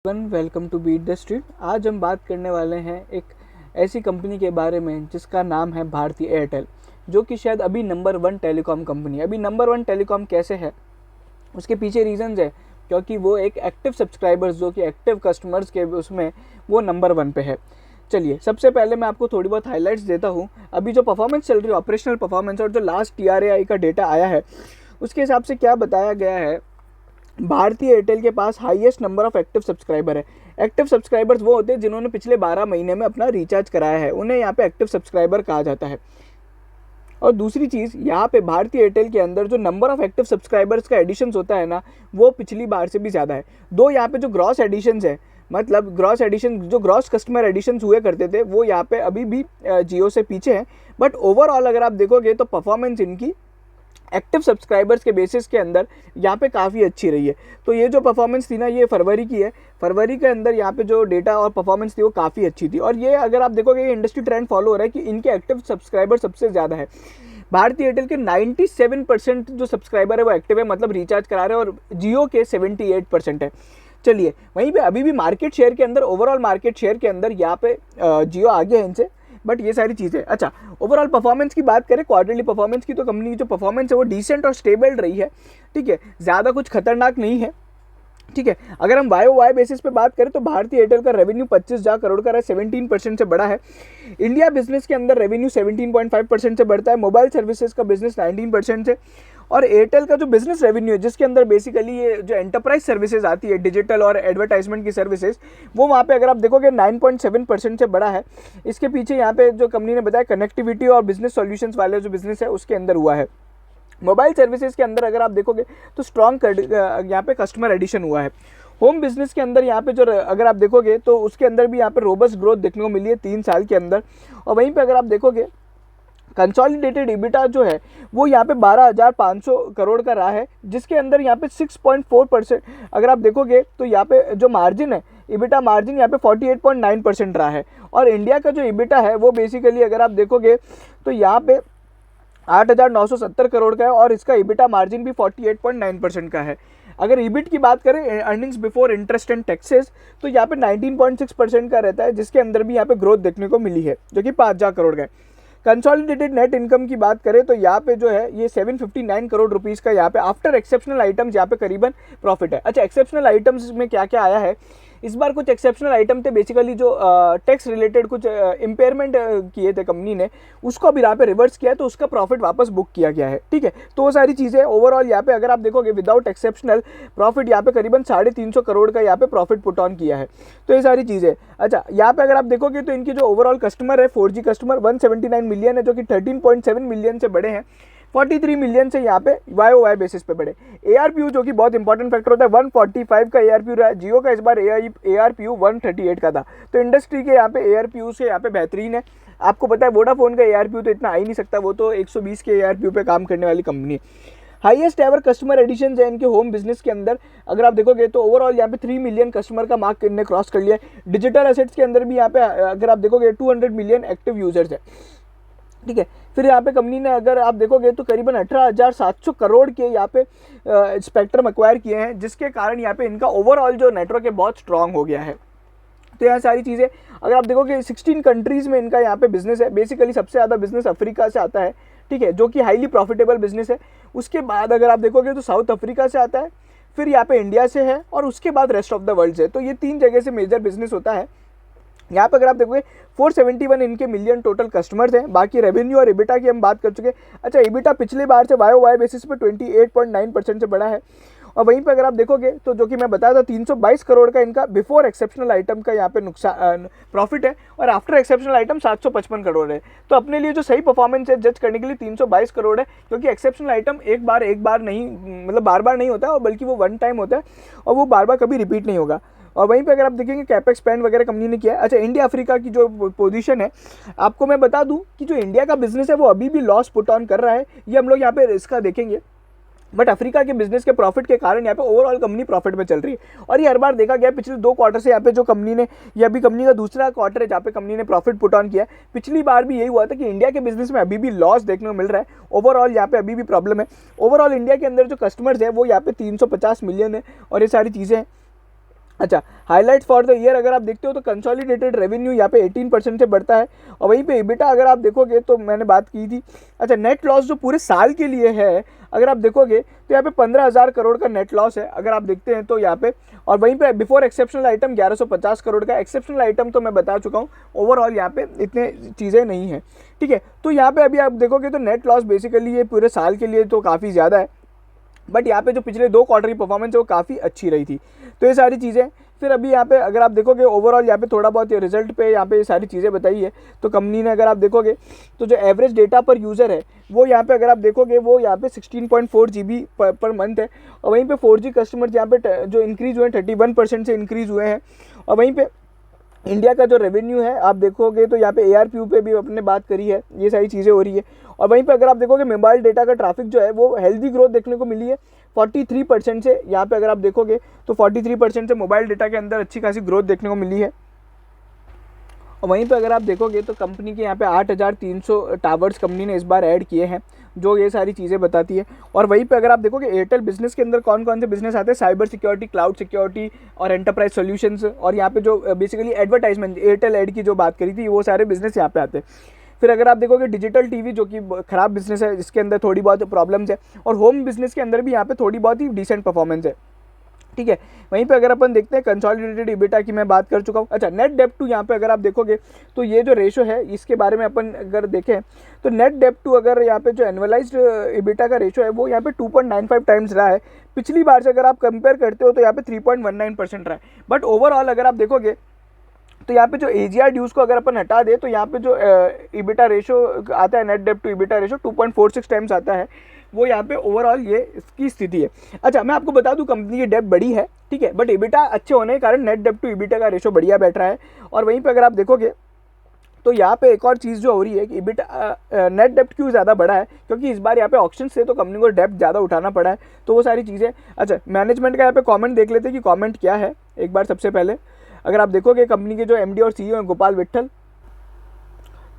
Welcome to beat the street. आज हम बात करने वाले हैं एक ऐसी कंपनी के बारे में जिसका नाम है भारती एयरटेल, जो कि शायद अभी नंबर 1 टेलीकॉम कंपनी है। अभी नंबर 1 टेलीकॉम कैसे है, उसके पीछे रीजंस है क्योंकि वो एक एक्टिव सब्सक्राइबर्स, जो कि एक्टिव कस्टमर्स के उसमें वो नंबर 1 पे है। चलिए, सबसे पहले मैं आपको थोड़ी बहुत हाइलाइट्स देता हूँ। अभी जो परफॉर्मेंस चल रही है, ऑपरेशनल परफॉर्मेंस, और जो लास्ट TRAI का डेटा आया है उसके हिसाब से क्या बताया गया है, भारतीय एयरटेल के पास highest number of active subscriber है। एक्टिव सब्सक्राइबर्स वो होते हैं जिन्होंने पिछले 12 महीने में अपना रिचार्ज कराया है, उन्हें यहाँ पे एक्टिव सब्सक्राइबर कहा जाता है। और दूसरी चीज़, यहाँ पे भारतीय एयरटेल के अंदर जो नंबर ऑफ एक्टिव सब्सक्राइबर्स का एडिशंस होता है ना, वो पिछली बार से भी ज़्यादा है। दो यहाँ पे जो ग्रॉस एडिशंस है, मतलब ग्रॉस एडिशन, जो ग्रॉस कस्टमर एडिशंस हुए करते थे, वो यहाँ पे अभी भी जियो से पीछे हैं। बट ओवरऑल अगर आप देखोगे तो परफॉर्मेंस इनकी एक्टिव सब्सक्राइबर्स के बेसिस के अंदर यहाँ पे काफ़ी अच्छी रही है। तो ये जो परफॉर्मेंस थी ना, ये फरवरी की है। फरवरी के अंदर यहाँ पे जो डेटा और परफॉर्मेंस थी वो काफ़ी अच्छी थी। और ये अगर आप देखोगे, ये इंडस्ट्री ट्रेंड फॉलो हो रहा है कि इनके एक्टिव सब्सक्राइबर सबसे ज़्यादा है। भारतीय एयरटेल के 97% जो सब्सक्राइबर है वो एक्टिव है, मतलब रिचार्ज करा रहे हैं, और जियो के 78% है। चलिए, वहीं पे अभी भी मार्केट शेयर के अंदर, ओवरऑल मार्केट शेयर के अंदर यहाँ पे जियो आगे है इनसे। बट ये सारी चीज़ें, अच्छा, ओवरऑल परफॉर्मेंस की बात करें, क्वार्टरली परफॉर्मेंस की, तो कंपनी की जो परफॉर्मेंस है वो डिसेंट और स्टेबल रही है। ठीक है, ज़्यादा कुछ खतरनाक नहीं है। ठीक है, अगर हम YoY बेसिस पे बात करें तो भारतीय एयरटेल का रेवेन्यू 25,000 करोड़ का है, 17% से बढ़ा है। इंडिया बिजनेस के अंदर रेवेन्यू 17.5% से बढ़ता है। मोबाइल सर्विसेज का बिजनेस 19% से। और एयरटेल का जो बिजनेस रेवेन्यू है, जिसके अंदर बेसिकली ये जो एंटरप्राइज सर्विसेज आती है, डिजिटल और एडवर्टाइजमेंट की सर्विसेज, वो वहाँ पे अगर आप देखोगे 9.7% से बढ़ा है। इसके पीछे यहाँ पे जो कंपनी ने बताया, कनेक्टिविटी और बिजनेस सॉल्यूशंस वाले जो बिजनेस है उसके अंदर हुआ है। मोबाइल सर्विसेज के अंदर अगर आप देखोगे तो स्ट्रॉन्ग यहाँ पे कस्टमर एडिशन हुआ है। होम बिजनेस के अंदर यहाँ पे जो अगर आप देखोगे तो उसके अंदर भी यहाँ पे रोबस्ट ग्रोथ देखने को मिली है 3 साल के अंदर। और वहीं पे अगर आप देखोगे, कंसोलिडेटेड EBITDA जो है वो यहाँ पे 12,500 करोड़ का रहा है, जिसके अंदर यहाँ पे 6.4%, अगर आप देखोगे तो यहाँ पे जो मार्जिन है, EBITDA मार्जिन यहाँ पे 48.9% रहा है। और इंडिया का जो EBITDA है वो बेसिकली अगर आप देखोगे तो यहाँ पे 8,970 करोड़ का है, और इसका EBITDA मार्जिन भी 48.9% का है। अगर EBIT की बात करें, earnings before interest and taxes, तो यहाँ पे 19.6% का रहता है, जिसके अंदर भी यहाँ पे ग्रोथ देखने को मिली है, जो कि 5,000 करोड़ का है। कंसोलिडेटेड नेट इनकम की बात करें तो यहाँ पे जो है ये 759 करोड़ रुपीस का यहाँ पे आफ्टर एक्सेप्शनल आइटम्स यहाँ पे करीबन प्रॉफिट है। अच्छा, एक्सेप्शनल आइटम्स में क्या क्या आया है इस बार? कुछ एक्सेप्शनल आइटम थे बेसिकली, जो टैक्स रिलेटेड कुछ इम्पेयरमेंट किए थे कंपनी ने, उसको अभी यहाँ पे रिवर्स किया है, तो उसका प्रॉफिट वापस बुक किया गया है। ठीक है, तो वो सारी चीज़ें ओवरऑल यहाँ पे अगर आप देखोगे, विदाउट एक्सेप्शनल प्रॉफिट यहाँ पे करीबन 350 करोड़ का यहाँ पे प्रॉफिट पुट ऑन किया है। तो ये सारी चीज़ें। अच्छा, यहाँ पे अगर आप देखोगे तो इनकी जो ओवरऑल कस्टमर है, 4G कस्टमर 179 मिलियन है, जो कि 13.7 मिलियन से बड़े हैं। 43 मिलियन से यहाँ पे YoY बेसिस पे बढ़े। ARPU, जो कि बहुत इंपॉर्टेंट फैक्टर होता है, 145 का ARPU रहा है। जियो का इस बार ARPU 138 का था। तो इंडस्ट्री के यहाँ पे ARPU से यहाँ पे बेहतरीन है। आपको पता है वोडाफोन का ARPU तो इतना आ ही नहीं सकता, वो तो 120 के ARPU पे काम करने वाली कंपनी है। हाईएस्ट एवर कस्टमर एडिशन है इनके होम बिजनेस के अंदर। अगर आप देखोगे तो ओवरऑल यहाँ पे 3 मिलियन कस्टमर का मार्क इनने क्रॉस कर लिया है। डिजिटल एसेट्स के अंदर भी यहाँ पे अगर आप देखोगे 200 मिलियन एक्टिव यूजर्स है। ठीक है, फिर यहाँ पे कंपनी ने अगर आप देखोगे तो करीबन 18,700 करोड़ के यहाँ पे स्पेक्ट्रम एक्वायर किए हैं, जिसके कारण यहाँ पे इनका ओवरऑल जो नेटवर्क है बहुत स्ट्रांग हो गया है। तो यहाँ सारी चीज़ें अगर आप देखोगे 16 कंट्रीज़ में इनका यहाँ पे बिजनेस है। बेसिकली सबसे ज़्यादा बिजनेस अफ्रीका से आता है, ठीक है, जो कि हाईली प्रॉफिटेबल बिजनेस है। उसके बाद अगर आप देखोगे तो साउथ अफ्रीका से आता है, फिर यहाँ पे इंडिया से है, और उसके बाद रेस्ट ऑफ द वर्ल्ड से। तो ये 3 जगह से मेजर बिजनेस होता है। यहाँ पे अगर आप देखोगे 471 इनके मिलियन टोटल कस्टमर्स हैं। बाकी रेवेन्यू और EBITDA की हम बात कर चुके हैं। अच्छा, EBITDA पिछले बार से YoY बेसिस पे 28.9% से बढ़ा है। और वहीं पे अगर आप देखोगे तो जो कि मैं बताया था 322 करोड़ का इनका बिफोर एक्सेप्शनल आइटम का यहाँ पे नुकसान प्रॉफिट है, और आफ्टर एक्सेप्शनल आइटम 755 करोड़ है। तो अपने लिए जो सही परफॉर्मेंस है जज करने के लिए 322 करोड़ है, क्योंकि एक्सेप्शनल आइटम एक बार नहीं, मतलब बार बार नहीं होता है, और बल्कि वो वन टाइम होता है, और वो बार बार कभी रिपीट नहीं होगा। और वहीं पे अगर आप देखेंगे कैपेक्स स्पेंड वगैरह कंपनी ने किया है। अच्छा, इंडिया अफ्रीका की जो पोजीशन है, आपको मैं बता दूं कि जो इंडिया का बिजनेस है वो अभी भी लॉस पुट ऑन कर रहा है। ये हम लोग यहाँ पे इसका देखेंगे, बट अफ्रीका के बिजनेस के प्रॉफिट के कारण यहाँ पे ओवरऑल कंपनी प्रॉफिट में चल रही है। और ये हर बार देखा गया पिछले 2 क्वार्टर से यहाँ पे जो कंपनी ने, ये अभी कंपनी का दूसरा क्वार्टर है जहाँ पे कंपनी ने प्रॉफिट पुट ऑन किया है। पिछली बार भी यही हुआ था कि इंडिया के बिजनेस में अभी भी लॉस देखने को मिल रहा है। ओवरऑल यहाँ पे अभी भी प्रॉब्लम है। ओवरऑल इंडिया के अंदर जो कस्टमर्स है वो यहाँ पे 350 मिलियन है, और ये सारी चीज़ें हैं। अच्छा, हाइलाइट्स फॉर द ईयर अगर आप देखते हो तो कंसोलिडेटेड रेवेन्यू यहाँ पे 18% से बढ़ता है, और वहीं पे EBITDA अगर आप देखोगे तो मैंने बात की थी। अच्छा, नेट लॉस जो पूरे साल के लिए है अगर आप देखोगे तो यहाँ पे 15,000 करोड़ का नेट लॉस है अगर आप देखते हैं तो यहाँ पे, और वहीं पे बिफोर एक्सेप्शनल आइटम 1150 करोड़ का। एक्सेप्शनल आइटम तो मैं बता चुका हूँ, ओवरऑल यहाँ पे इतने चीज़ें नहीं है, ठीक है। तो यहाँ पे अभी आप देखोगे तो नेट लॉस बेसिकली ये पूरे साल के लिए तो काफ़ी ज़्यादा है, बट यहाँ पे जो पिछले 2 क्वार्टर की परफॉर्मेंस है वो काफ़ी अच्छी रही थी। तो ये सारी चीज़ें, फिर अभी यहाँ पे अगर आप देखोगे ओवरऑल यहाँ पे थोड़ा बहुत रिजल्ट पे यहाँ पे ये सारी चीज़ें बताई है। तो कंपनी ने अगर आप देखोगे तो जो एवरेज डेटा पर यूज़र है वो यहाँ पे अगर आप देखोगे वो यहाँ पे 16.4 GB पर मंथ है, और वहीं पे 4G कस्टमर यहाँ पे जो इंक्रीज़ हुए हैं 31% से इंक्रीज़ हुए हैं। और वहीं पे इंडिया का जो रेवेन्यू है आप देखोगे तो यहाँ पे ARPU पे भी अपने बात करी है, ये सारी चीज़ें हो रही है। और वहीं पे अगर आप देखोगे मोबाइल डेटा का ट्रैफिक जो है वो हेल्दी ग्रोथ देखने को मिली है 43% से। यहाँ पे अगर आप देखोगे तो 43% से मोबाइल डेटा के अंदर अच्छी खासी ग्रोथ देखने को मिली है। और वहीं पे अगर आप देखोगे तो कंपनी के यहाँ पे 8,300 टावर्स कंपनी ने इस बार ऐड किए हैं, जो ये सारी चीज़ें बताती है। और वहीं पे अगर आप देखोगे एयरटेल बिजनेस के अंदर कौन कौन से बिजनेस आते हैं, साइबर सिक्योरिटी, क्लाउड सिक्योरिटी और एंटरप्राइज सॉल्यूशंस, और यहाँ पे जो बेसिकली एडवर्टाइजमेंट एयरटेल ऐड की जो बात करी थी वो सारे बिजनेस यहाँ पे आते हैं। फिर अगर आप देखोगे डिजिटल टीवी जो कि ख़राब बिजनेस है, जिसके अंदर थोड़ी बहुत प्रॉब्लम्स है, और होम बिजनेस के अंदर भी यहाँ पे थोड़ी बहुत ही डिसेंट परफॉर्मेंस है, ठीक है। वहीं पे अगर अपन देखते हैं कंसोलिडेटेड EBITDA की मैं बात कर चुका हूँ। अच्छा, नेट डेप्ट टू यहाँ पे अगर आप देखोगे तो ये जो रेशो है इसके बारे में अपन अगर देखें तो नेट डेप्ट टू अगर यहाँ पे जो एनुअलाइज्ड EBITDA का रेशो है वो यहाँ पे 2.95 टाइम्स रहा है। पिछली बार से अगर आप कंपेयर करते हो तो यहाँ पे 3.19% रहा है। बट ओवरऑल अगर आप देखोगे तो यहाँ पे जो AGR ड्यूज को अगर अपन हटा दे तो यहाँ पे जो EBITDA रेशो आता है, नेट डेप्ट टू EBITDA रेशो 2.46 टाइम्स आता है, वो यहाँ पे ओवरऑल ये इसकी स्थिति है। अच्छा, मैं आपको बता दूं कंपनी की डेप्ट बड़ी है, ठीक है, बट EBITDA अच्छे होने के कारण नेट डेप्ट टू EBITDA का रेशो बढ़िया बैठ रहा है। और वहीं पे अगर आप देखोगे तो यहाँ पे एक और चीज़ जो हो रही है कि EBITDA नेट डेप्ट क्यों ज़्यादा बढ़ा है, क्योंकि इस बार यहाँ पे ऑक्शन से तो कंपनी को डेप्ट ज़्यादा उठाना पड़ा है, तो वो सारी चीज़ें। अच्छा, मैनेजमेंट का यहाँ पे कमेंट देख लेते हैं कि कमेंट क्या है एक बार। सबसे पहले अगर आप देखोगे कंपनी के जो MD और CEO हैं गोपाल विट्ठल,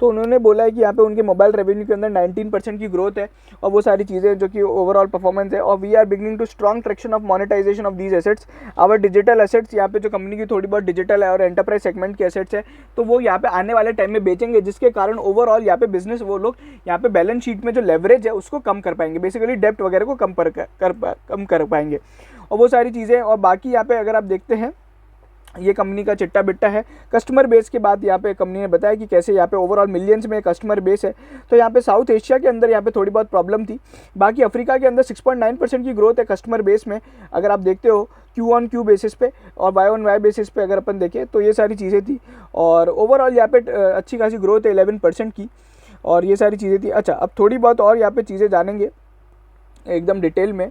तो उन्होंने बोला है कि यहाँ पे उनके मोबाइल रेवेन्यू के अंदर 19% की ग्रोथ है, और वो सारी चीज़ें जो कि ओवरऑल परफॉर्मेंस है। और we are beginning to strong traction of monetization of these assets, our digital assets, यहाँ पे जो कंपनी की थोड़ी बहुत डिजिटल है और एंटरप्राइज सेगमेंट के एसेट्स है, तो वो यहाँ पे आने वाले टाइम में बेचेंगे, जिसके कारण ओवरऑल यहाँ पे बिजनेस वो लोग यहाँ पे बैलेंस शीट में जो लेवरेज है उसको कम कर पाएंगे, बेसिकली डेप्ट वगैरह को कम कर पाएंगे, और वो सारी चीज़ें। और बाकी यहाँ पे अगर आप देखते हैं ये कंपनी का चिट्टा बिट्टा है। कस्टमर बेस के बाद यहाँ पे कंपनी ने बताया कि कैसे यहाँ पे ओवरऑल मिलियंस में कस्टमर बेस है। तो यहाँ पे साउथ एशिया के अंदर यहाँ पे थोड़ी बहुत प्रॉब्लम थी, बाकी अफ्रीका के अंदर 6.9% की ग्रोथ है कस्टमर बेस में अगर आप देखते हो Q-on-Q बेसिस पे और Y-on-Y बेसिस पे अगर अपन देखें तो ये सारी चीज़ें थी। और ओवरऑल यहाँ पे अच्छी खासी ग्रोथ है 11% की, और ये सारी चीज़ें थी। अच्छा, अब थोड़ी बहुत और यहाँ पे चीज़ें जानेंगे एकदम डिटेल में।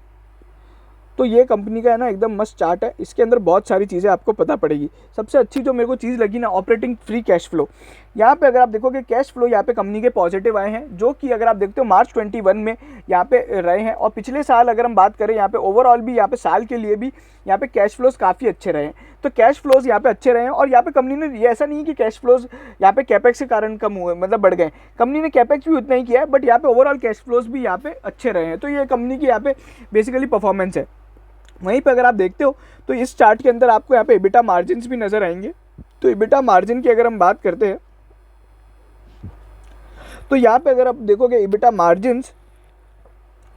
तो ये कंपनी का है ना एकदम मस्त चार्ट है, इसके अंदर बहुत सारी चीज़ें आपको पता पड़ेगी। सबसे अच्छी जो मेरे को चीज़ लगी ना, ऑपरेटिंग फ्री कैश फ्लो। यहाँ पे अगर आप देखोगे कैश फ्लो यहाँ पे कंपनी के पॉजिटिव आए हैं, जो कि अगर आप देखते हो मार्च 21 में यहाँ पे रहे हैं। और पिछले साल अगर हम बात करें यहाँ पे ओवरऑल भी यहाँ पे साल के लिए भी यहाँ पे कैश फ्लोज काफ़ी अच्छे रहे हैं। तो कैश फ्लोज यहाँ पे अच्छे रहे हैं, और यहाँ पे कंपनी ने ये ऐसा नहीं है कि कैश फ्लोज यहाँ पे कैपेक्स के कारण कम हुए, मतलब बढ़ गए। कंपनी ने कैपेक्स भी उतना ही किया है, बट यहाँ पे ओवरऑल कैश फ्लोज भी यहाँ पे अच्छे रहे हैं। तो ये कंपनी की यहाँ पे बेसिकली परफॉर्मेंस है। वहीं पे अगर आप देखते हो तो इस चार्ट के अंदर आपको यहाँ पे EBITDA मार्जिन्स भी नजर आएंगे। तो EBITDA मार्जिन की अगर हम बात करते हैं तो यहाँ पे अगर आप देखोगे EBITDA मार्जिन्स,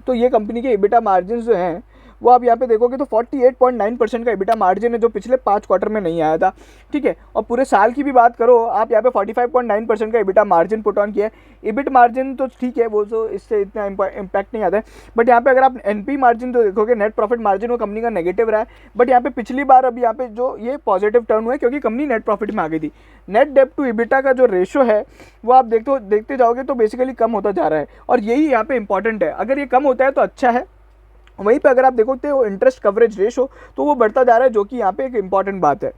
तो ये कंपनी के EBITDA मार्जिन्स जो हैं वो आप यहाँ पे देखोगे तो 48.9% का EBITDA मार्जिन है, जो पिछले 5 क्वार्टर में नहीं आया था, ठीक है। और पूरे साल की भी बात करो आप यहाँ पे 45.9% का EBITDA मार्जिन पुट ऑन किया है। EBIT मार्जिन तो ठीक है, वो तो इससे इतना इम्पैक्ट नहीं आता है, बट यहाँ पे अगर आप NP मार्जिन तो देखोगे, नेट प्रॉफिट मार्जिन, वो कंपनी का नेगेटिव रहा है। बट यहाँ पे पिछली बार अब यहाँ पे जो ये पॉजिटिव टर्न हुआ है, क्योंकि कंपनी नेट प्रॉफिट में आ गई थी। नेट डेप्ट टू EBITDA का जो रेशो है वो आप देखते जाओगे तो बेसिकली कम होता जा रहा है, और यही यहाँ पे इंपॉर्टेंट है। अगर ये कम होता है तो अच्छा है। वहीं पे अगर आप देखोगे तो इंटरेस्ट कवरेज रेशो तो वो बढ़ता जा रहा है, जो कि यहाँ पे एक इंपॉर्टेंट बात है।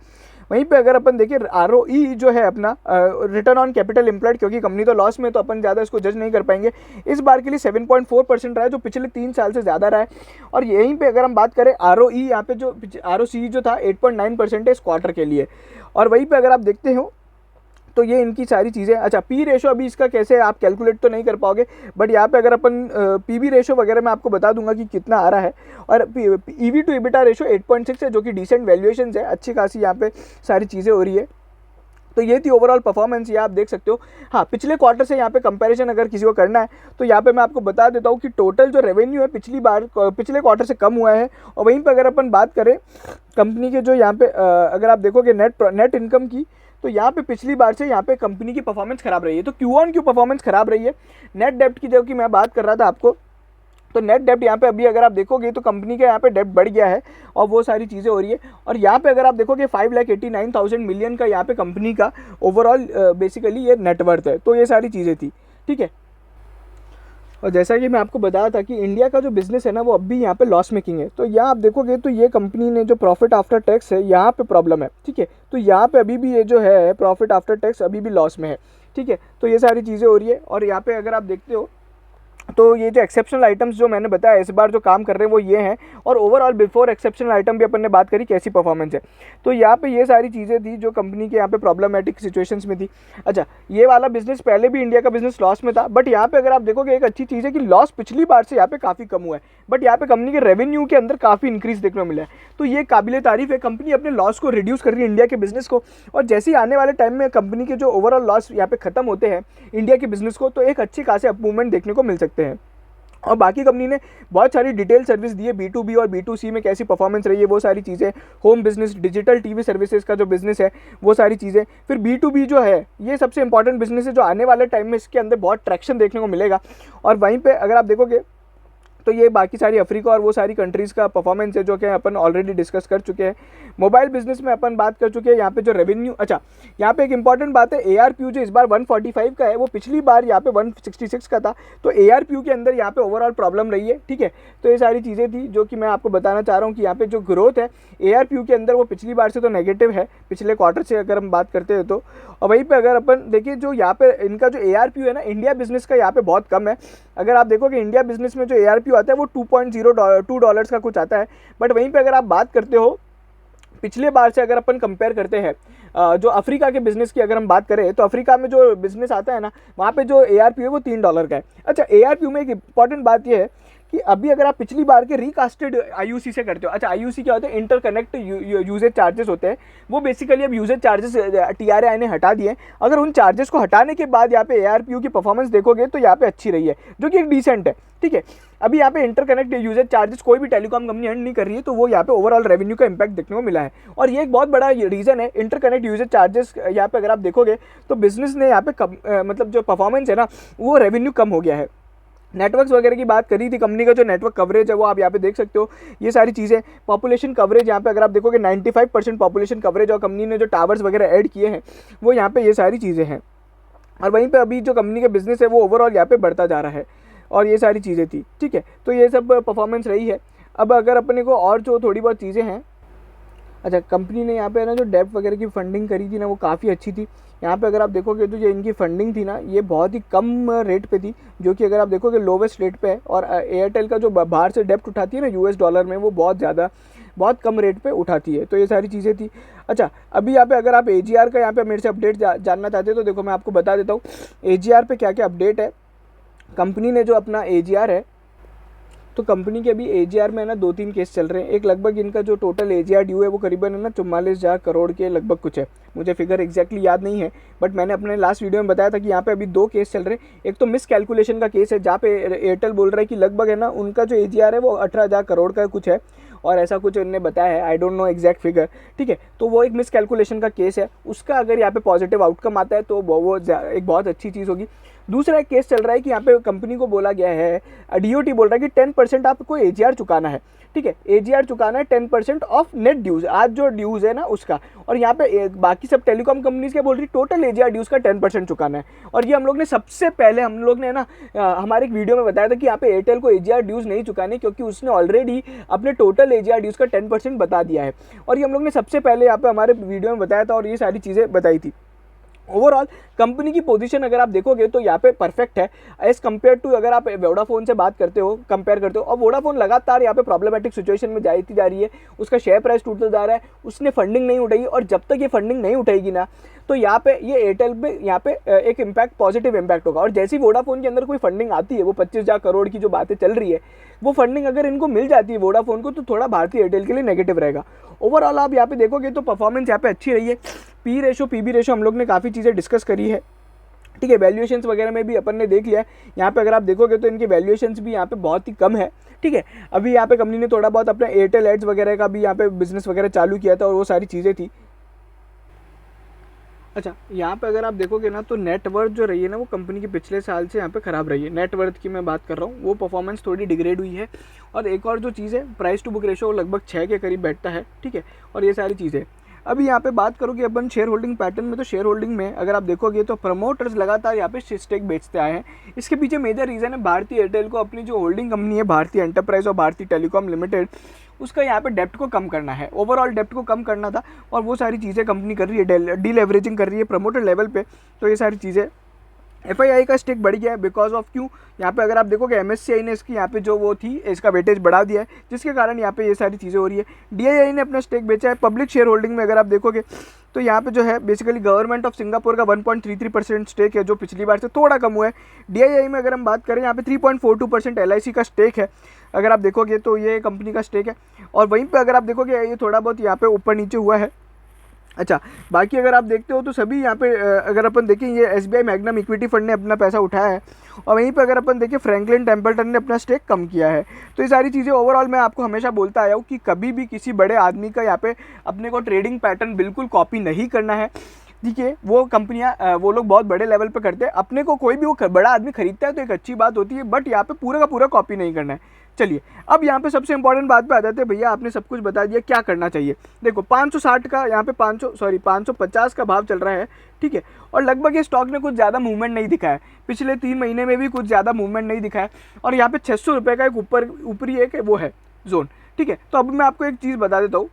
वहीं पे अगर अपन देखिए ROE जो है अपना रिटर्न ऑन कैपिटल एम्प्लॉयड, क्योंकि कंपनी तो लॉस में तो अपन ज़्यादा इसको जज नहीं कर पाएंगे, इस बार के लिए 7.4% रहा है, जो पिछले 3 साल से ज़्यादा रहा है। और यहीं पे अगर हम बात करें ROE, यहाँ पे जो ROCE जो था 8.9% है इस क्वार्टर के लिए। और वहीं पर अगर आप देखते हो तो ये इनकी सारी चीज़ें। अच्छा, पी रेशो अभी इसका कैसे आप कैलकुलेट तो नहीं कर पाओगे, बट यहाँ पे अगर अपन पीबी रेशो वगैरह मैं आपको बता दूंगा कि कितना आ रहा है। और ईवी टू इबिटा रेशो 8.6 है, जो कि डिसेंट वैल्यूएशन है, अच्छी खासी यहाँ पे सारी चीज़ें हो रही है। तो ये थी ओवरऑल परफॉर्मेंस, ये आप देख सकते हो। हाँ, पिछले क्वार्टर से यहाँ पे कंपैरिजन अगर किसी को करना है तो यहाँ पे मैं आपको बता देता हूँ कि टोटल जो रेवेन्यू है पिछले क्वार्टर से कम हुआ है। और वहीं पे अगर अपन बात करें कंपनी के जो यहाँ पे अगर आप देखोगे नेट इनकम की, तो यहाँ पे पिछली बार से यहाँ पे कंपनी की परफॉर्मेंस खराब रही है। तो क्यू ऑन क्यू परफॉर्मेंस खराब रही है। नेट डेप्ट की जो कि मैं बात कर रहा था आपको, तो नेट डेप्ट यहाँ पे अभी अगर आप देखोगे तो कंपनी का यहाँ पे डेप्ट बढ़ गया है और वो सारी चीज़ें हो रही है। और यहाँ पे अगर आप देखोगे 5,89,000 मिलियन का यहाँ पे कंपनी का ओवरऑल बेसिकली ये नेटवर्थ है। तो ये सारी चीज़ें थी, ठीक है। और जैसा कि मैं आपको बताया था कि इंडिया का जो बिज़नेस है ना वो अब भी यहाँ पे लॉस मेकिंग है। तो यहाँ आप देखोगे तो ये कंपनी ने जो प्रॉफिट आफ्टर टैक्स है यहाँ पे प्रॉब्लम है, ठीक है। तो यहाँ पे अभी भी ये जो है प्रॉफिट आफ्टर टैक्स अभी भी लॉस में है, ठीक है। तो ये सारी चीज़ें हो रही है। और यहाँ पे अगर आप देखते हो तो ये जो एक्सेप्शनल आइटम्स जो मैंने बताया इस बार जो काम कर रहे हैं वो ये हैं। और ओवरऑल बिफोर एक्सेप्शनल आइटम भी अपन ने बात करी कैसी परफॉर्मेंस है। तो यहाँ पे ये सारी चीज़ें थी जो कंपनी के यहाँ पे प्रॉब्लमेटिक सिचुएशंस में थी। अच्छा, ये वाला बिजनेस पहले भी इंडिया का बिजनेस लॉस में था, बट यहाँ पे अगर आप देखोगे एक अच्छी चीज़ है कि लॉस पिछली बार से यहाँ पे काफ़ी कम हुआ है, बट यहाँ पे कंपनी के रेवेन्यू के अंदर काफ़ी इंक्रीज देखने को मिला है। तो ये काबिले तारीफ है, कंपनी अपने लॉस को रिड्यूस कर रही है इंडिया के बिजनेस को। और जैसे ही आने वाले टाइम में कंपनी के जो ओवरऑल लॉस यहाँ पे खत्म होते हैं इंडिया के बिजनेस को, तो एक अच्छी खासे अप्रूवमेंट देखने को मिल सकते हैं। और बाकी कंपनी ने बहुत सारी डिटेल सर्विस दी है, B2B और B2C में कैसी परफॉर्मेंस रही है वो सारी चीज़ें, home business, digital TV services का जो बिजनेस है वो सारी चीज़ें। फिर B2B जो है ये सबसे इंपॉर्टेंट बिजनेस है जो आने वाले टाइम में इसके अंदर बहुत ट्रैक्शन देखने को मिलेगा। और वहीं पे अगर आप देखोगे तो ये बाकी सारी अफ्रीका और वो सारी कंट्रीज़ का परफॉर्मेंस है जो कि अपन ऑलरेडी डिस्कस कर चुके हैं। मोबाइल बिजनेस में अपन बात कर चुके हैं यहाँ पे जो रेवेन्यू। अच्छा, यहाँ पे एक इंपॉर्टेंट बात है, ARPU जो इस बार 145 का है वो पिछली बार यहाँ पे 166 का था। तो ARPU के अंदर यहाँ पे ओवरऑल प्रॉब्लम रही है, ठीक है। तो ये सारी चीज़ें थी जो कि मैं आपको बताना चाह रहा हूँ कि यहाँ पे जो ग्रोथ है ARPU के अंदर वो पिछली बार से तो नेगेटिव है, पिछले क्वार्टर से अगर हम बात करते हैं तो। और वहीं पे अगर अपन देखिए जो यहाँ पे इनका जो ARPU है ना इंडिया बिजनेस का यहाँ पे बहुत कम है। अगर आप देखोगे इंडिया बिजनेस में जो ARPU आता है वो $2.02 का कुछ आता है। बट वहीं पे अगर आप बात करते हो पिछले बार से अगर अपन कंपेयर करते हैं जो अफ्रीका के बिजनेस की अगर हम बात करें तो अफ्रीका में जो बिजनेस आता है ना वहाँ पे जो ARPU है वो $3 का है। अच्छा, ARPU में एक इंपॉर्टेंट बात ये है कि अभी अगर आप पिछली बार के रिकास्टेड IUC से करते हो। अच्छा, IUC क्या होता है, इंटरकनेक्ट यूजेज चार्जेस होते हैं। वो बेसिकली अब यूजेज चार्जेस TRAI ने हटा दिए। अगर उन चार्जेस को हटाने के बाद यहाँ पे ARPU की परफॉर्मेंस देखोगे तो यहाँ पे अच्छी रही है, जो कि एक डिसेंट है, ठीक है। अभी यहाँ पे इंटरकनेक्ट यूजेज चार्जेस कोई भी टेलीकॉम कंपनी अर्न नहीं कर रही है, तो वो यहाँ पे ओवरऑल रेवेन्यू का इंपैक्ट देखने को मिला है। और ये एक बहुत बड़ा रीजन है इंटरकनेक्ट यूजेज चार्जेस। यहाँ पे अगर आप देखोगे तो बिजनेस ने यहाँ पे मतलब जो परफॉर्मेंस है ना वो रेवेन्यू कम हो गया है। नेटवर्क्स वगैरह की बात करी थी, कंपनी का जो नेटवर्क कवरेज है वो आप यहाँ पे देख सकते हो, ये सारी चीज़ें। पॉपुलेशन कवरेज यहाँ पे अगर आप देखोगे 95% पॉपुलेशन कवरेज, और कंपनी ने जो टावर्स वगैरह ऐड किए हैं वो यहाँ पे ये सारी चीज़ें हैं। और वहीं पे अभी जो कंपनी का बिजनेस है वो ओवरऑल यहाँ पे बढ़ता जा रहा है, और ये सारी चीज़ें थी, ठीक है। तो ये सब परफॉर्मेंस रही है। अब अगर अपने को और जो थोड़ी बहुत चीज़ें हैं, अच्छा, कंपनी ने यहाँ पे ना जो डेब्ट वगैरह की फंडिंग करी थी ना वो काफ़ी अच्छी थी। यहाँ पे अगर आप देखोगे तो जो इनकी फंडिंग थी ना ये बहुत ही कम रेट पे थी, जो कि अगर आप देखोगे लोवेस्ट रेट पे है। और एयरटेल का जो बाहर से डेब्ट उठाती है ना US डॉलर में, वो बहुत कम रेट पे उठाती है। तो ये सारी चीज़ें थी। अच्छा, अभी यहाँ पे अगर आप AGR का यहाँ पे मेरे से अपडेट जानना चाहते हो तो देखो मैं आपको बता देता हूँ AGR पे क्या क्या अपडेट है। कंपनी ने जो अपना AGR है, तो कंपनी के अभी AGR में ना 2-3 केस चल रहे हैं। एक लगभग इनका जो टोटल AGR ड्यू है वो करीबन है ना 44,000 करोड़ के लगभग कुछ है, मुझे फिगर एग्जैक्टली याद नहीं है, बट मैंने अपने लास्ट वीडियो में बताया था कि यहाँ पे अभी 2 केस चल रहे हैं। एक तो मिस कैलकुलेशन का केस है जहाँ पे एयरटेल बोल रहा है कि लगभग है ना उनका जो AGR है वो 18,000 करोड़ का कुछ है, और ऐसा कुछ उन्होंने बताया है, I don't know exact figure, ठीक है। तो वो एक मिस कैलकुलेशन का केस है, उसका अगर यहाँ पे पॉजिटिव आउटकम आता है तो वो एक बहुत अच्छी चीज़ होगी। दूसरा एक केस चल रहा है कि यहाँ पे कंपनी को बोला गया है, DOT बोल रहा है कि 10% आपको AGR चुकाना है, ठीक है। AGR चुकाना है 10% ऑफ नेट ड्यूज, आज जो ड्यूज है ना उसका। और यहाँ पे बाकी सब टेलीकॉम कंपनीज क्या बोल रही है, टोटल AGR ड्यूज का 10% चुकाना है। और ये हम लोग ने सबसे पहले ना हमारे एक वीडियो में बताया था कि यहाँ पे एयरटेल को AGR ड्यूज नहीं चुकाने, क्योंकि उसने ऑलरेडी अपने टोटल AGR ड्यूज का 10% बता दिया है। और ये हम लोग ने सबसे पहले यहाँ पे हमारे वीडियो में बताया था और ये सारी चीज़ें बताई थी। ओवरऑल कंपनी की पोजीशन अगर आप देखोगे तो यहाँ पे परफेक्ट है एज कम्पेयर टू, अगर आप वोडाफोन से बात करते हो, कंपेयर करते हो। और वोडाफोन लगातार यहाँ पे प्रॉब्लमेटिक सिचुएशन में जाती जा रही है, उसका शेयर प्राइस टूटता जा रहा है, उसने फंडिंग नहीं उठाई, और जब तक ये फंडिंग नहीं उठाएगी ना तो यहाँ पे ये एयरटेल पे यहाँ पे एक इम्पैक्ट, पॉजिटिव इम्पैक्ट होगा। और जैसी वोडाफोन के अंदर कोई फंडिंग आती है, वो 25,000 करोड़ की जो बातें चल रही है, वो फंडिंग अगर इनको मिल जाती है वोडाफोन को, तो थोड़ा भारतीय एयरटेल के लिए नेगेटिव रहेगा। ओवरऑल आप यहाँ पे देखोगे तो परफॉर्मेंस यहाँ पे अच्छी रही है। पी रेशो, पीबी रेशो हम लोग ने काफ़ी चीज़ें डिस्कस करी है, ठीक है। वैल्यूएशंस वगैरह में भी अपन ने देख लिया है। यहाँ पे अगर आप देखोगे तो इनकी वैल्यूएशंस भी यहाँ पे बहुत ही कम है, ठीक है। अभी यहाँ पे कंपनी ने थोड़ा बहुत अपना एयरटेल एड्स वगैरह का भी यहाँ पे बिजनेस वगैरह चालू किया था, और वो सारी चीज़ें थी। अच्छा, यहाँ पे अगर आप देखोगे ना तो नेटवर्थ जो रही है ना, वो कंपनी के पिछले साल से यहाँ पे ख़राब रही है। नेटवर्थ की मैं बात कर रहा हूँ, वो परफॉर्मेंस थोड़ी डिग्रेड हुई है। और एक और जो चीज़ है, प्राइस टू बुक रेशो लगभग 6 के करीब बैठता है, ठीक है। और ये सारी चीज़ें अभी यहाँ पे बात करोगे अपन शेयर होल्डिंग पैटर्न में, तो शेयर होल्डिंग में अगर आप देखोगे तो प्रमोटर्स लगातार यहाँ पे स्टेक बेचते आए हैं। इसके पीछे मेजर रीज़न है भारतीय एयरटेल को अपनी जो होल्डिंग कंपनी है भारतीय एंटरप्राइज और भारतीय टेलीकॉम लिमिटेड, उसका यहाँ पे डेप्ट को कम करना है, ओवरऑल डेप्ट को कम करना था। और वो सारी चीज़ें कंपनी कर रही है, डीलेवरेजिंग कर रही है प्रमोटर लेवल पे। तो ये सारी चीज़ें, FII का स्टेक बढ़ गया है बिकॉज ऑफ क्यों, यहाँ पे अगर आप देखोगे MSCI ने इसकी यहाँ पे जो वो थी, इसका वेटेज बढ़ा दिया है, जिसके कारण यहाँ पे ये सारी चीज़ें हो रही है। DII ने अपना स्टेक बेचा है। पब्लिक शेयर होल्डिंग में अगर आप देखोगे तो यहाँ पे जो है बेसिकली गवर्नमेंट ऑफ सिंगापुर का 1.33% स्टेक है, जो पिछली बार से थोड़ा कम हुआ है। DII में अगर हम बात करें, यहाँ पे 3.42% LIC का स्टेक है, अगर आप देखोगे तो ये कंपनी का स्टेक है। और वहीं पर अगर आप देखोगे ये थोड़ा बहुत यहाँ पे ऊपर नीचे हुआ है। अच्छा, बाकी अगर आप देखते हो तो सभी यहाँ पे अगर अपन देखें, ये SBI मैग्नम इक्विटी फंड ने अपना पैसा उठाया है, और वहीं पे अगर अपन देखें फ्रैंकलिन टेम्पल्टन ने अपना स्टेक कम किया है। तो ये सारी चीज़ें ओवरऑल मैं आपको हमेशा बोलता आया हूँ कि कभी भी किसी बड़े आदमी का यहाँ पे अपने को ट्रेडिंग पैटर्न बिल्कुल कॉपी नहीं करना है, ठीक है। वो कंपनियां, वो लोग बहुत बड़े लेवल पे करते हैं, अपने को कोई भी वो बड़ा आदमी खरीदता है तो एक अच्छी बात होती है, बट यहाँ पे पूरा का पूरा कॉपी नहीं करना है। चलिए, अब यहाँ पे सबसे इंपॉर्टेंट बात पे आ जाते हैं। भैया आपने सब कुछ बता दिया, क्या करना चाहिए। देखो 560 का यहाँ पे 550 का भाव चल रहा है, ठीक है। और लगभग ये स्टॉक ने कुछ ज़्यादा मूवमेंट नहीं दिखाया, पिछले 3 महीने में भी कुछ ज़्यादा मूवमेंट नहीं दिखाया। और यहाँ पे 600 रुपये का एक ऊपरी एक वो है जोन, ठीक है। तो अब मैं आपको एक चीज़ बता देता हूँ,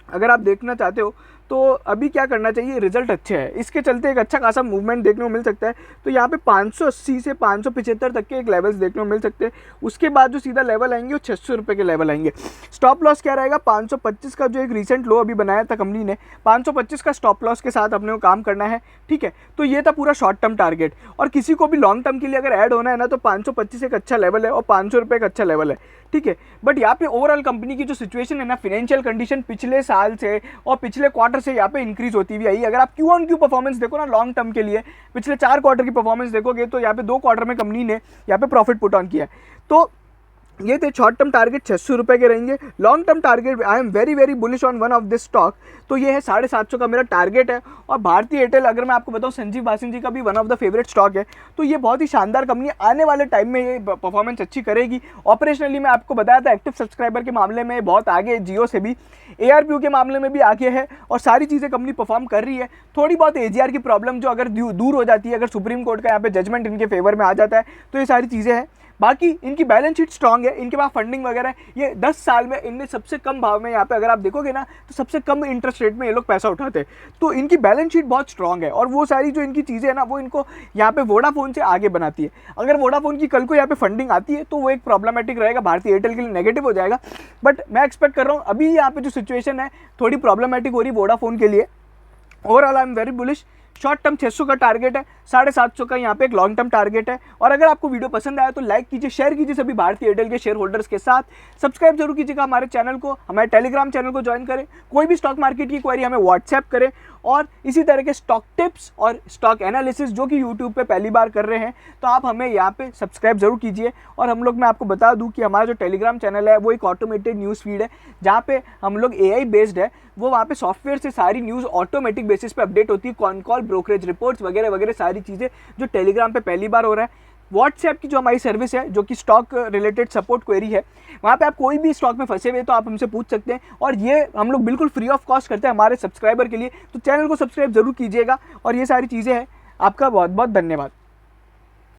अगर आप देखना चाहते हो तो अभी क्या करना चाहिए, रिजल्ट अच्छे हैं, इसके चलते एक अच्छा खासा मूवमेंट देखने को मिल सकता है। तो यहाँ पे 580 से 575 तक के एक लेवल्स देखने को मिल सकते हैं। उसके बाद जो सीधा लेवल आएंगे वो 600 रुपये के लेवल आएंगे। स्टॉप लॉस क्या रहेगा, 525 का जो एक रिसेंट लो अभी बनाया था कंपनी ने, 525 का स्टॉप लॉस के साथ अपने को काम करना है, ठीक है। तो ये था पूरा शॉर्ट टर्म टारगेट। और किसी को भी लॉन्ग टर्म के लिए अगर ऐड होना है ना, तो 525 एक अच्छा लेवल है और 500 रुपये एक अच्छा लेवल है, ठीक है। बट यहाँ पे ओवरऑल कंपनी की जो सिचुएशन है ना, फाइनेंशियल कंडीशन पिछले साल से और पिछले क्वार्टर से यहाँ पे इंक्रीज होती हुई आई। अगर आप क्यू ऑन क्यू परफॉर्मेंस देखो ना लॉन्ग टर्म के लिए, पिछले 4 क्वार्टर की परफॉर्मेंस देखोगे तो यहाँ पे 2 क्वार्टर में कंपनी ने यहाँ पे प्रॉफिट पुट ऑन किया है। तो ये थे शॉर्ट टर्म टारगेट 600 रुपये के रहेंगे। Long term target I am very very bullish on one of this stock, तो ये है 750 का मेरा टारगेट है। और भारतीय एयरटेल अगर मैं आपको बताऊं, संजीव बासिन जी का भी one of the favourite stock है। तो ये बहुत ही शानदार कंपनी, आने वाले टाइम में ये परफॉर्मेंस अच्छी करेगी। ऑपरेशनली मैं आपको बताया था, एक्टिव सब्सक्राइबर के मामले में बहुत आगे, जियो से भी, ARPU के मामले में भी आगे है, और सारी चीज़ें कंपनी परफॉर्म कर रही है। थोड़ी बहुत AGR की प्रॉब्लम जो अगर दूर हो जाती है, अगर सुप्रीम कोर्ट का यहाँ पे जजमेंट इनके फेवर में आ जाता है, तो ये सारी चीज़ें हैं। बाकी इनकी बैलेंस शीट स्ट्रांग है, इनके पास फंडिंग वगैरह है। ये 10 साल में इनने सबसे कम भाव में, यहाँ पे अगर आप देखोगे ना, तो सबसे कम इंटरेस्ट रेट में ये लोग पैसा उठाते हैं। तो इनकी बैलेंस शीट बहुत स्ट्रांग है, और वो सारी जो इनकी चीज़ें हैं ना, वो इनको यहाँ पे वोडाफोन से आगे बनाती है। अगर वोडाफोन की कल को यहाँ पे फंडिंग आती है तो वो एक प्रॉब्लमेटिक रहेगा, भारतीय एयरटेल के लिए नेगेटिव हो जाएगा। बट मैं एक्सपेक्ट कर रहा हूँ, अभी यहाँ पे जो सिचुएशन है थोड़ी प्रॉब्लमेटिक हो रही है वोडाफोन के लिए। Overall I am very bullish. Short term 600 का टारगेट है, 750 का यहाँ पे एक लॉन्ग टर्म टारगेट है। और अगर आपको वीडियो पसंद आया तो लाइक कीजिए, शेयर कीजिए सभी भारतीय एयरटेल के शेयर होल्डर्स के साथ। सब्सक्राइब जरूर कीजिएगा हमारे चैनल को, हमारे टेलीग्राम चैनल को ज्वाइन करें। कोई भी स्टॉक मार्केट की क्वेरी हमें व्हाट्सएप करें। और इसी तरह के स्टॉक टिप्स और स्टॉक एनालिसिस जो कि यूट्यूब पे पहली बार कर रहे हैं, तो आप हमें यहाँ पे सब्सक्राइब जरूर कीजिए। और हम लोग, मैं आपको बता दूं कि हमारा जो टेलीग्राम चैनल है वो एक ऑटोमेटेड न्यूज़ फीड है, जहाँ पे हम लोग AI बेस्ड है, वो वहाँ पे सॉफ्टवेयर से सारी न्यूज़ ऑटोमेटिक बेसिस पे अपडेट होती है, कॉन कॉल, ब्रोकरेज रिपोर्ट्स वगैरह वगैरह सारी चीज़ें जो टेलीग्राम पे पहली बार हो रहा है। व्हाट्सएप की जो हमारी सर्विस है, जो कि स्टॉक रिलेटेड सपोर्ट क्वेरी है, वहाँ पे आप कोई भी स्टॉक में फंसे हुए तो आप हमसे पूछ सकते हैं। और ये हम लोग बिल्कुल फ्री ऑफ कॉस्ट करते हैं हमारे सब्सक्राइबर के लिए, तो चैनल को सब्सक्राइब जरूर कीजिएगा। और ये सारी चीज़ें हैं। आपका बहुत बहुत धन्यवाद।